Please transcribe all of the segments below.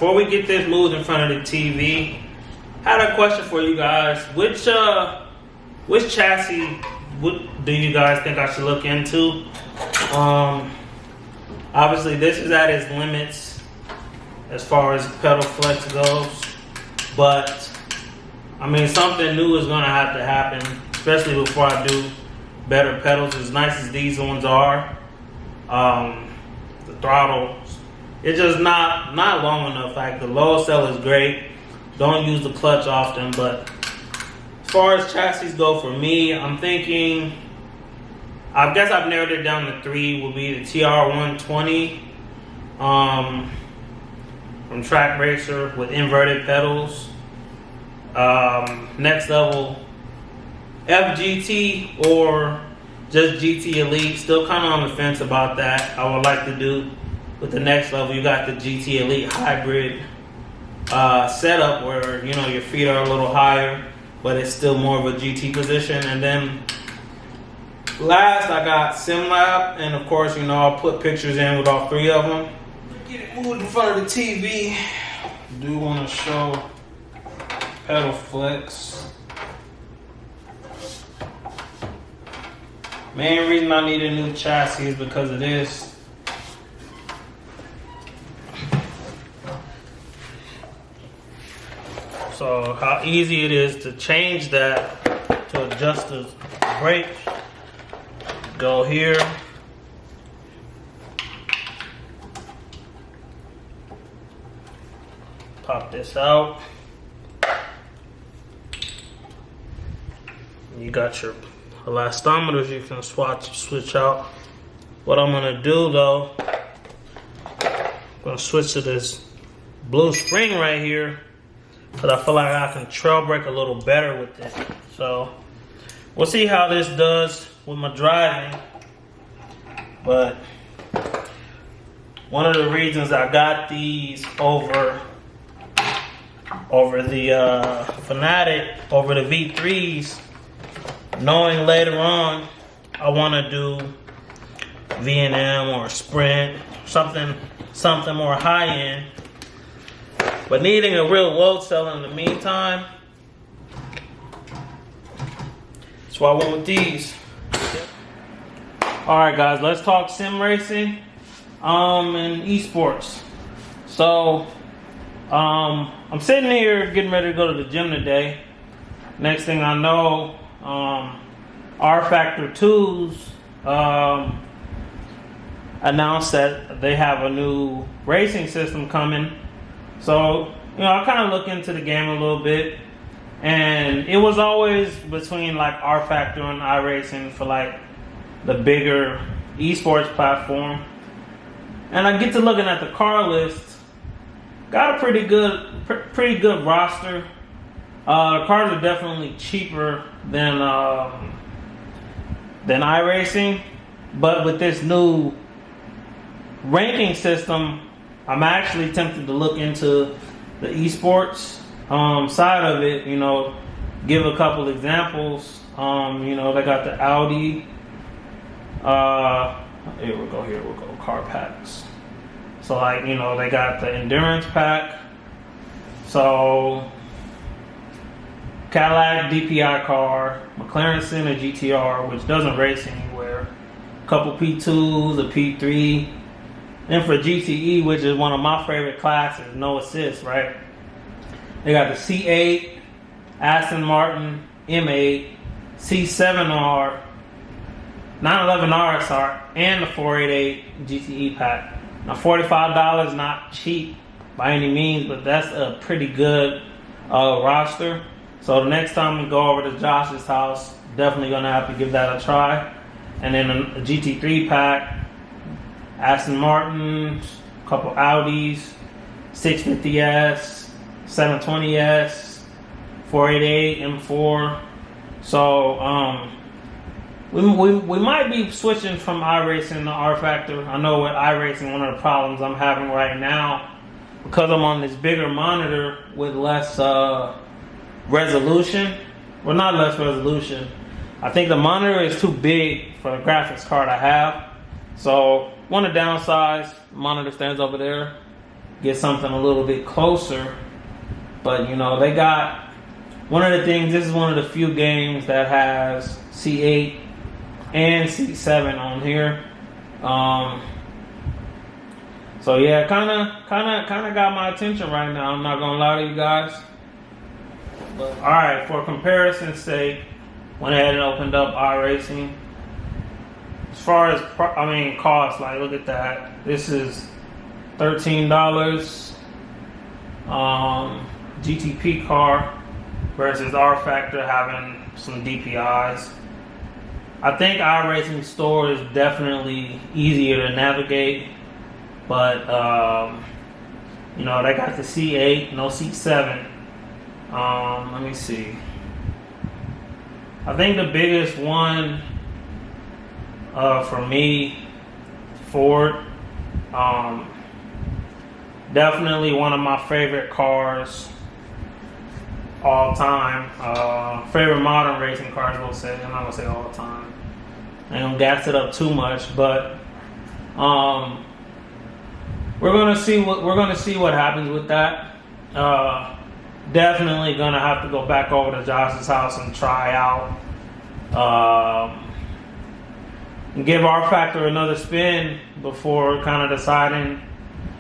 before we get this moved in front of the TV, I had a question for you guys. Which chassis do you guys think I should look into? Obviously, this is at its limits as far as pedal flex goes, but I mean, something new is going to have to happen, especially before I do better pedals. As nice as these ones are, the throttle, it's just not long enough. Like, the low cell is great. Don't use the clutch often, but as far as chassis go for me, I'm thinking, I guess I've narrowed it down to 3. Will be the TR120 from Track Racer with inverted pedals. Next level FGT or just GT Elite. Still kind of on the fence about that. I would like to do with the next level. You got the GT Elite hybrid setup where, you know, your feet are a little higher, but it's still more of a GT position. And then last, I got SimLab, and of course, you know, I'll put pictures in with all 3 of them. Get it moved in front of the TV. Do want to show pedal flex. Main reason I need a new chassis is because of this. So how easy it is to change that, to adjust the brake. Go here. Pop this out. You got your elastometers you can switch out. What I'm gonna do though, I'm gonna switch to this blue spring right here, because I feel like I can trail brake a little better with it. So we'll see how this does with my driving. But one of the reasons I got these over the Fanatic, over the V3s, knowing later on I want to do V&M or Sprint, something more high end, but needing a real load cell in the meantime, that's why I went with these. Alright guys, let's talk sim racing and esports. So I'm sitting here getting ready to go to the gym today. Next thing I know, RFactor 2s announced that they have a new racing system coming. So, you know, I kind of look into the game a little bit, and it was always between like RFactor and iRacing for like the bigger esports platform. And I get to looking at the car list. Got a pretty good roster. The cars are definitely cheaper than iRacing, but with this new ranking system, I'm actually tempted to look into the esports side of it. You know, give a couple examples. You know, they got the Audi. Here we go. Car packs. So, like, you know, they got the endurance pack. So, Cadillac DPI car, McLaren Senna GTR, which doesn't race anywhere. A couple P2s, a P3. And for GTE, which is one of my favorite classes, no assist, right? They got the C8, Aston Martin M8, C7R, 911 RSR, and the 488 GTE pack. Now, $45 not cheap by any means, but that's a pretty good roster. So the next time we go over to Josh's house, definitely gonna have to give that a try. And then a GT3 pack, Aston Martin, a couple Audis, 650S, 720S, 488 M4. So we might be switching from iRacing to RFactor. I know with iRacing, one of the problems I'm having right now, because I'm on this bigger monitor with less resolution. Well, not less resolution. I think the monitor is too big for the graphics card I have. So, want to downsize. The monitor stands over there. get something a little bit closer. But you know, they got one of the things. This is one of the few games that has C8 and C7 on here. So yeah, kind of got my attention right now. I'm not gonna lie to you guys. But all right, for comparison's sake, went ahead and opened up iRacing. As far as cost, like look at that. This is $13. GTP car versus RFactor having some DPIs. I think iRacing store is definitely easier to navigate, but you know, they got the C8, no C7. Let me see. I think the biggest one for me, Ford. Definitely one of my favorite cars all time. Favorite modern racing cars, I'm not gonna say all time. I don't gas it up too much, but we're gonna see what happens with that. Definitely gonna have to go back over to Josh's house and try out. And give RFactor another spin before kind of deciding.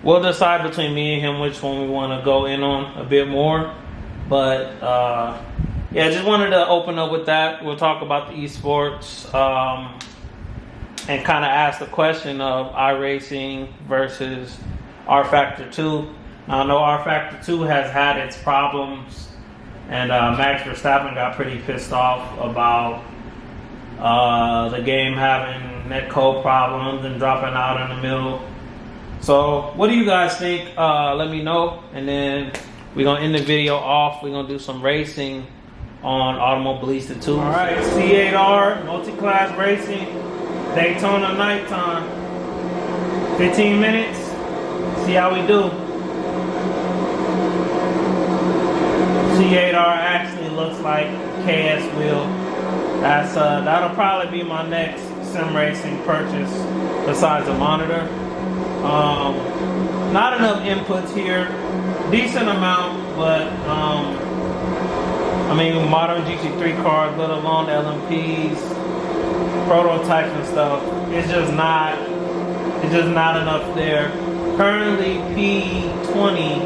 We'll decide between me and him which one we want to go in on a bit more. But yeah, just wanted to open up with that. We'll talk about the esports and kind of ask the question of iRacing versus RFactor 2. Now, I know RFactor 2 has had its problems, and Max Verstappen got pretty pissed off about the game having netcode problems and dropping out in the middle. So, what do you guys think? Let me know, and then we're gonna end the video off. We're gonna do some racing on Automobilista 2. All right, C8R multi-class racing, Daytona nighttime. 15 minutes. See how we do. C8R actually looks like KS wheel. That'll probably be my next sim racing purchase besides a monitor. Not enough inputs here, decent amount, but modern GT3 cars, let alone LMPs, prototypes and stuff, it's just not enough there. Currently P20.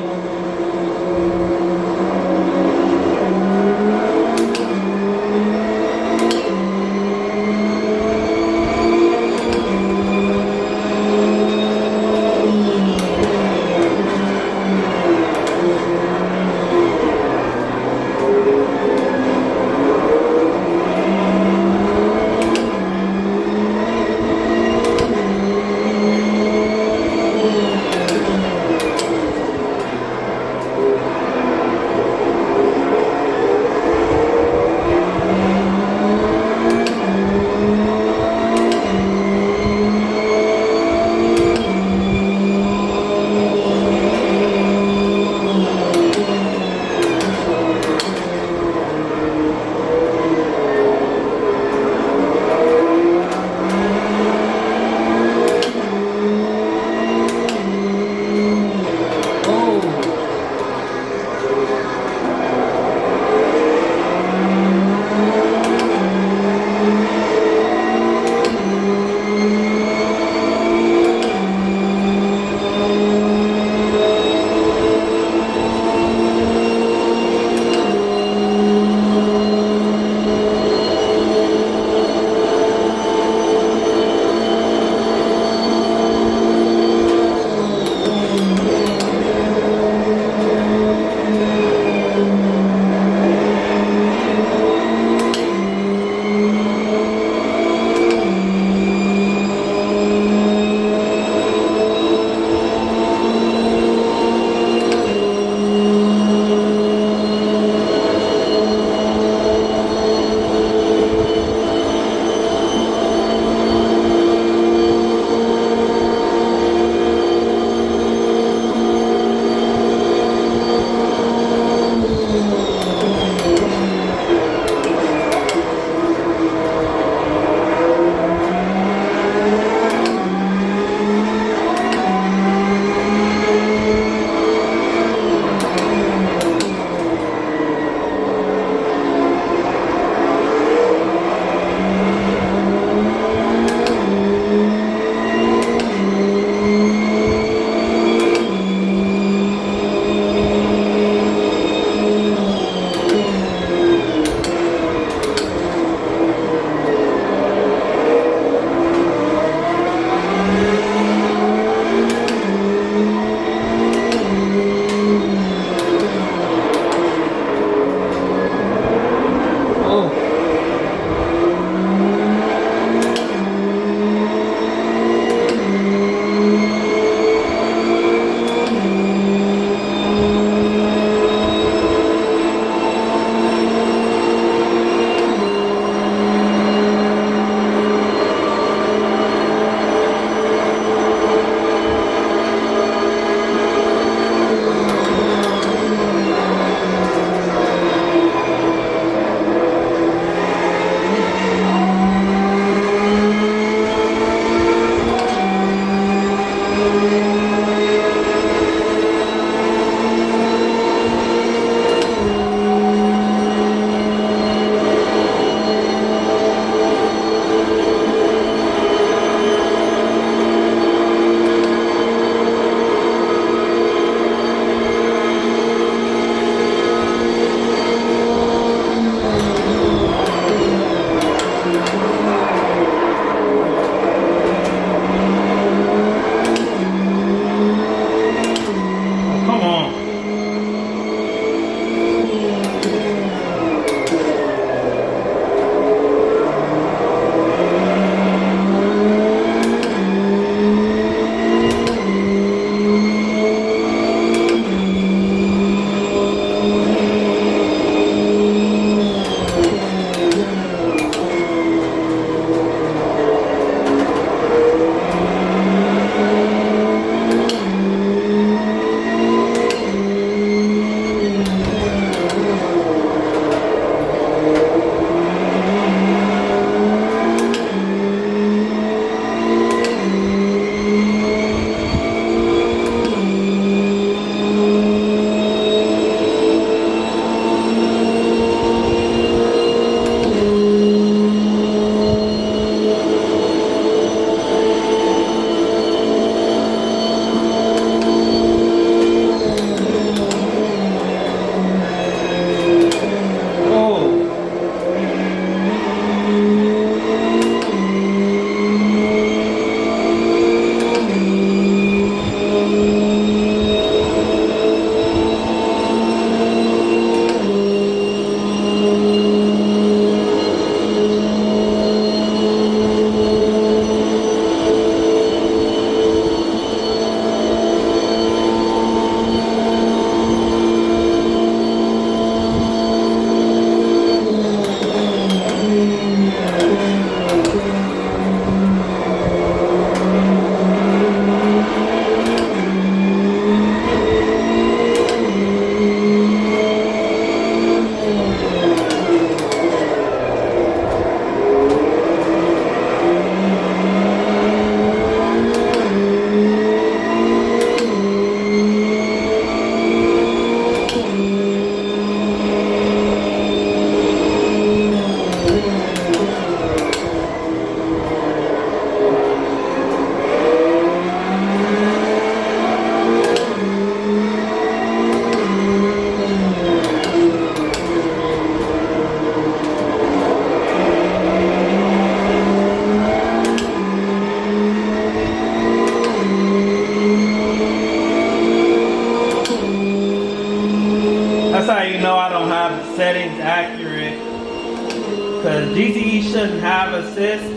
GTE shouldn't have assist,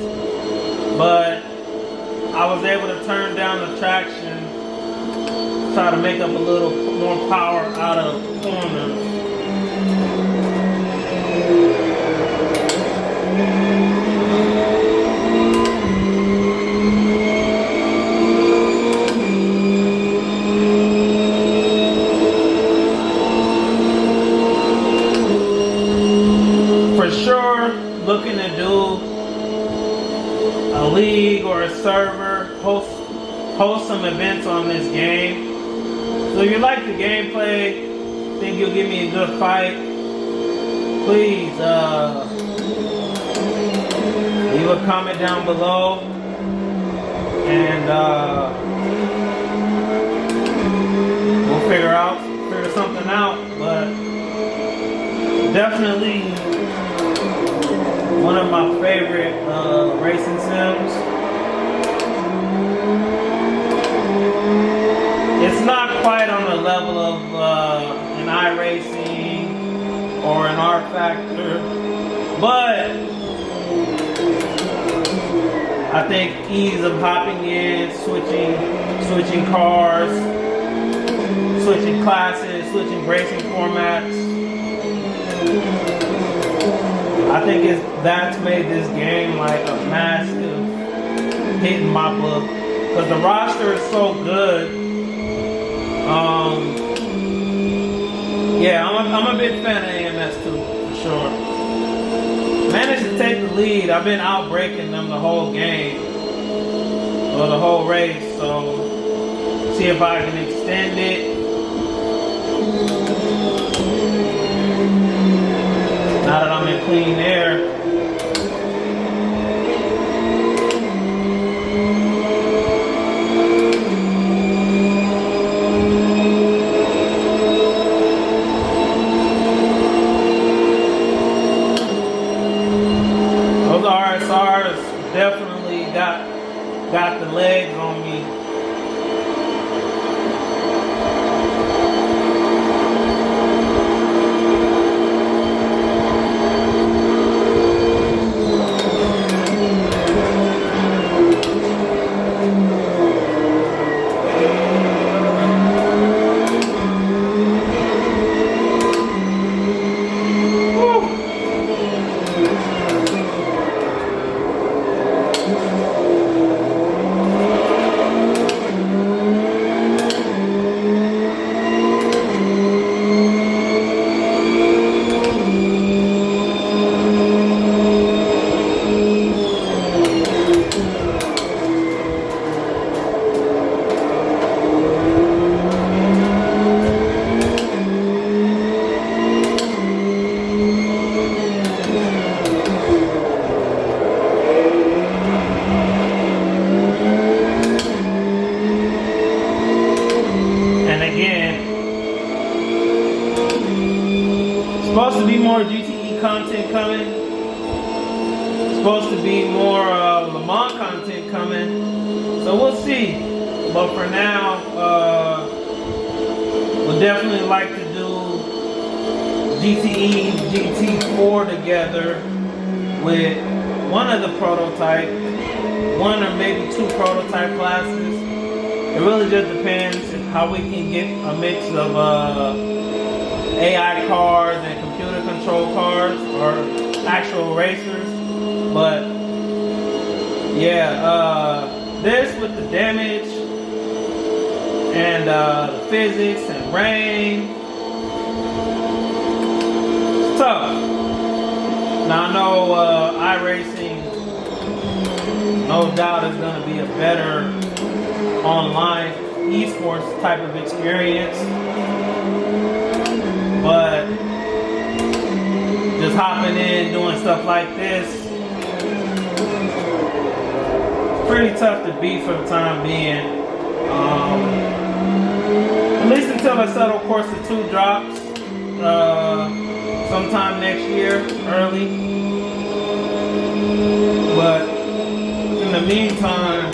but I was able to turn down the traction, try to make up a little more power out of corners. For sure, looking to do a league or a server, host some events on this game. So if you like the gameplay, think you'll give me a good fight, please leave a comment down below, and we'll figure something out. But definitely one of my favorite racing sims. It's not quite on the level of an iRacing or an RFactor, but I think ease of hopping in, switching cars, switching classes, switching racing formats, I think that's made this game like a massive hit in my book, because the roster is so good. Yeah, I'm a big fan of AMS too, for sure. Managed to take the lead. I've been outbreaking them the whole game, or the whole race, so see if I can extend it. Now that I'm in clean air. Those RSRs definitely got the legs on me. Supposed to be more GTE content coming. Supposed to be more Le Mans content coming. So we'll see. But for now, we'll definitely like to do GTE, GT4 together with one of the prototype, one or maybe two prototype classes. It really just depends how we can get a mix of AI cars and computer control cars, or actual racers. But yeah, this with the damage and the physics and rain, it's tough. Now I know iRacing, no doubt, is going to be a better online esports type of experience. But just hopping in, doing stuff like this, it's pretty tough to beat for the time being. At least until I settle course of 2 drops, sometime next year, early. But in the meantime,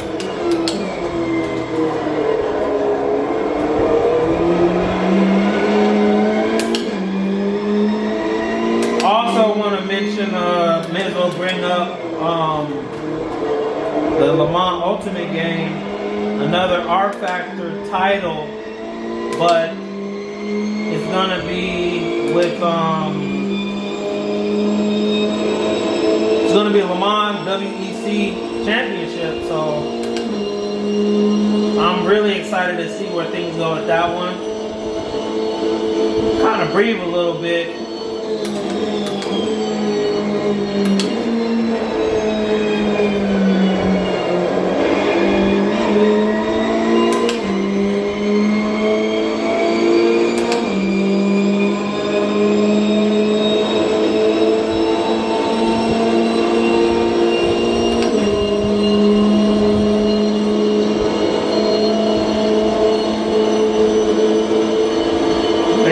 up the Le Mans Ultimate game, another RFactor title, but it's gonna be with it's gonna be Le Mans WEC Championship. So I'm really excited to see where things go with that one. Kind of breathe a little bit.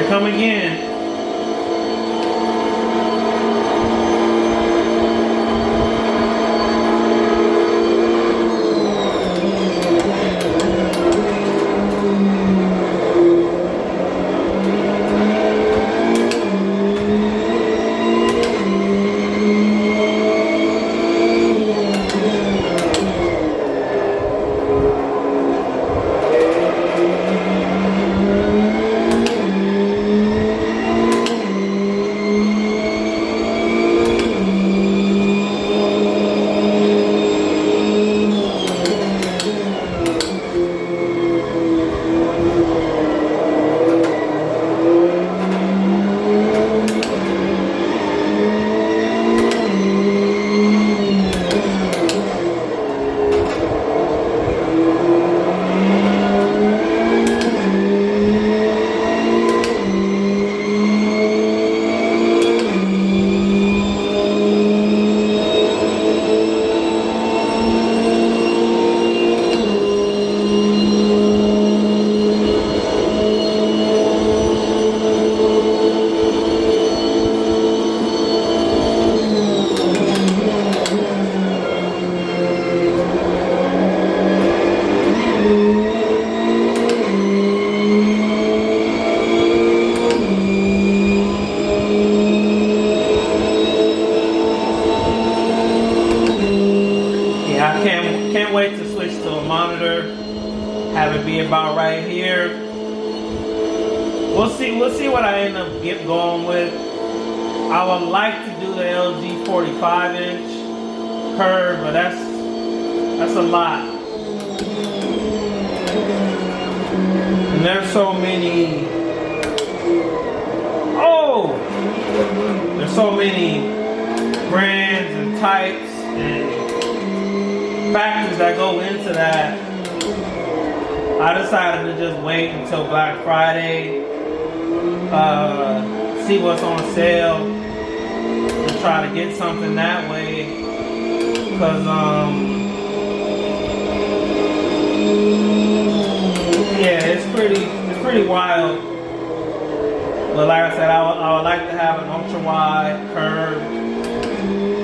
Come again. Can't wait to switch to a monitor, have it be about right here. We'll see what I end up going with. I would like to do the LG 45-inch curve, but that's a lot. And there's so many. There's so many brands and types and factors that go into that. I decided to just wait until Black Friday, see what's on sale, and try to get something that way. Because yeah, it's pretty wild. But like I said, I would like to have an ultra wide curve.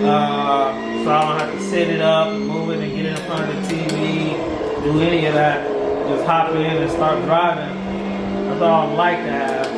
So I don't have to set it up, move it, and get in front of the TV, do any of that. Just hop in and start driving. That's all I'd like to have.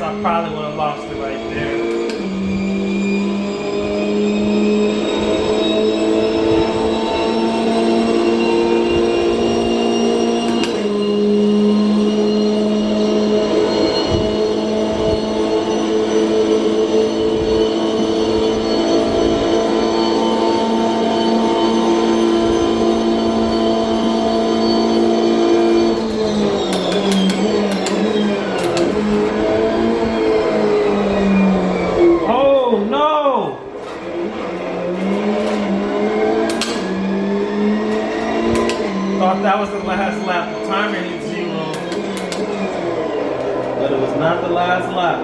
I probably would have lost it right there. Thought that was the last lap. The timer hit 0. But it was not the last lap.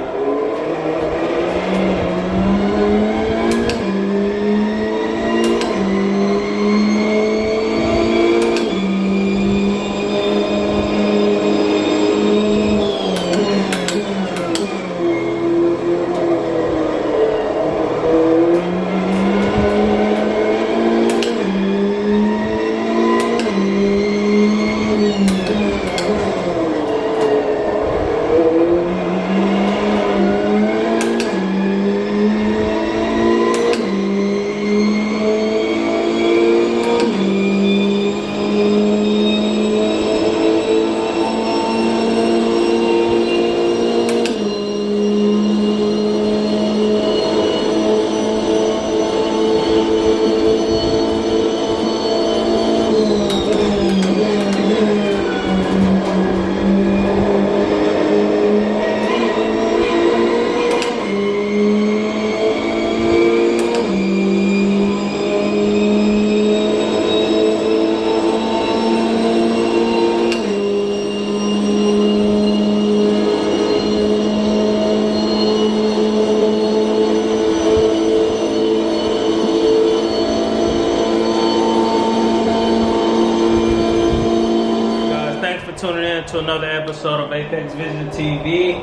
to another episode of Apex Vision TV.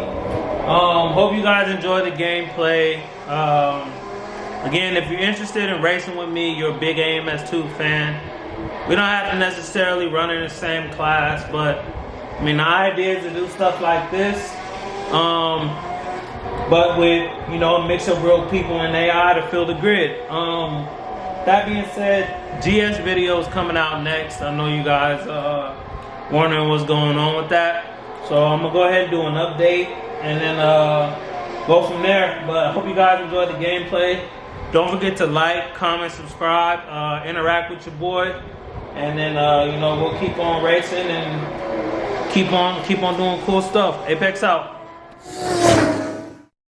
Hope you guys enjoy the gameplay. Again, if you're interested in racing with me, you're a big AMS2 fan. We don't have to necessarily run in the same class, but I mean, the idea is to do stuff like this. But with, you know, a mix of real people and AI to fill the grid. That being said, GS videos coming out next. I know you guys wondering what's going on with that. So I'm gonna go ahead and do an update and then go from there. But I hope you guys enjoyed the gameplay. Don't forget to like, comment, subscribe, interact with your boy. And then, you know, we'll keep on racing and keep on doing cool stuff. Apex out.